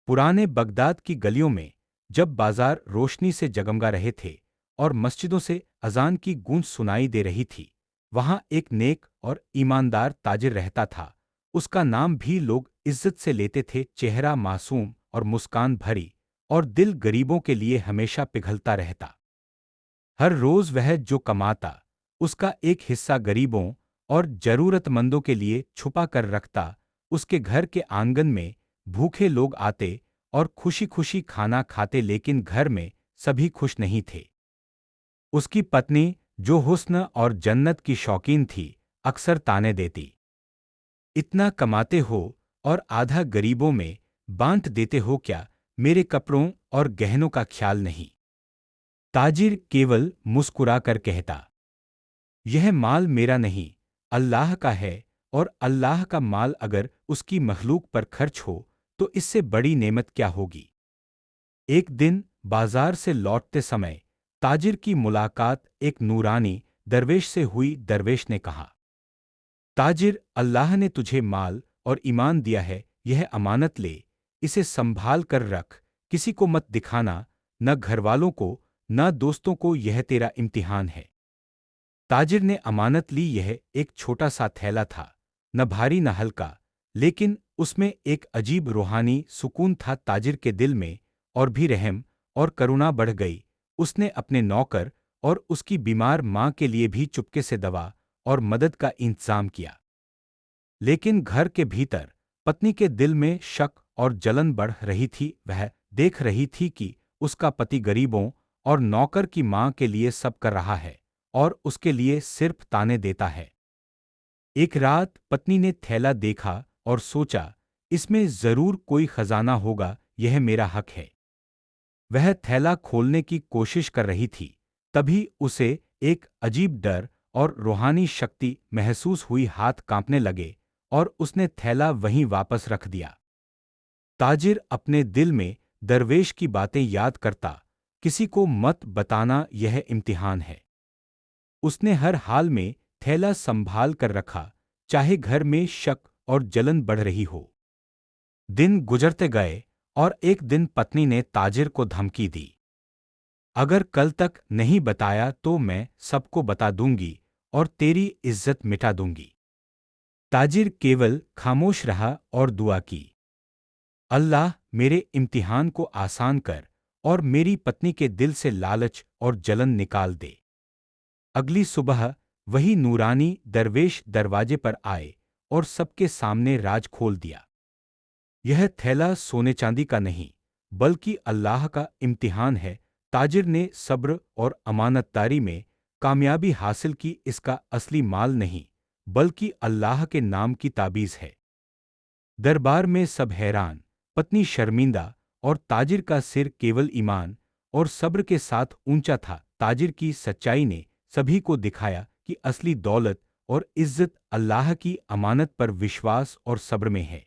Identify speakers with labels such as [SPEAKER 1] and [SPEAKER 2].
[SPEAKER 1] पुराने बगदाद की गलियों में जब बाजार रोशनी से जगमगा रहे थे और मस्जिदों से अजान की गूंज सुनाई दे रही थी, वहां एक नेक और ईमानदार ताजिर रहता था। उसका नाम भी लोग इज्जत से लेते थे। चेहरा मासूम और मुस्कान भरी, और दिल गरीबों के लिए हमेशा पिघलता रहता। हर रोज वह जो कमाता, उसका एक हिस्सा गरीबों और जरूरतमंदों के लिए छुपा कर रखता। उसके घर के आंगन में भूखे लोग आते और खुशी खुशी खाना खाते, लेकिन घर में सभी खुश नहीं थे। उसकी पत्नी, जो हुस्न और जन्नत की शौकीन थी, अक्सर ताने देती, इतना कमाते हो और आधा गरीबों में बांट देते हो क्या? मेरे कपड़ों और गहनों का ख्याल नहीं? ताजिर केवल मुस्कुराकर कहता, यह माल मेरा नहीं, अल्लाह का है, और अल्लाह का माल अगर उसकी मखलूक पर खर्च हो तो इससे बड़ी नेमत क्या होगी। एक दिन बाजार से लौटते समय ताजिर की मुलाकात एक नूरानी दरवेश से हुई। दरवेश ने कहा, ताजिर, अल्लाह ने तुझे माल और ईमान दिया है, यह अमानत ले, इसे संभाल कर रख, किसी को मत दिखाना, न घरवालों को न दोस्तों को, यह तेरा इम्तिहान है। ताजिर ने अमानत ली। यह एक छोटा सा थैला था, न भारी न हल्का, लेकिन उसमें एक अजीब रूहानी सुकून था। ताजिर के दिल में और भी रहम और करुणा बढ़ गई। उसने अपने नौकर और उसकी बीमार माँ के लिए भी चुपके से दवा और मदद का इंतजाम किया। लेकिन घर के भीतर पत्नी के दिल में शक और जलन बढ़ रही थी। वह देख रही थी कि उसका पति गरीबों और नौकर की माँ के लिए सब कर रहा है और उसके लिए सिर्फ ताने देता है। एक रात पत्नी ने थैला देखा और सोचा, इसमें जरूर कोई खजाना होगा, यह मेरा हक है। वह थैला खोलने की कोशिश कर रही थी, तभी उसे एक अजीब डर और रूहानी शक्ति महसूस हुई। हाथ कांपने लगे और उसने थैला वहीं वापस रख दिया। ताजिर अपने दिल में दरवेश की बातें याद करता, किसी को मत बताना, यह इम्तिहान है। उसने हर हाल में थैला संभाल कर रखा, चाहे घर में शक और जलन बढ़ रही हो। दिन गुजरते गए और एक दिन पत्नी ने ताजिर को धमकी दी, अगर कल तक नहीं बताया तो मैं सबको बता दूंगी और तेरी इज्जत मिटा दूंगी। ताजिर केवल खामोश रहा और दुआ की, अल्लाह मेरे इम्तिहान को आसान कर और मेरी पत्नी के दिल से लालच और जलन निकाल दे। अगली सुबह वही नूरानी दरवेश दरवाजे पर आए और सबके सामने राज खोल दिया। यह थैला सोने चांदी का नहीं, बल्कि अल्लाह का इम्तिहान है। ताजिर ने सब्र और अमानतदारी में कामयाबी हासिल की। इसका असली माल नहीं, बल्कि अल्लाह के नाम की ताबीज़ है। दरबार में सब हैरान, पत्नी शर्मिंदा और ताजिर का सिर केवल ईमान और सब्र के साथ ऊंचा था। ताजिर की सच्चाई ने सभी को दिखाया कि असली दौलत और इज्जत अल्लाह की अमानत पर विश्वास और सब्र में है।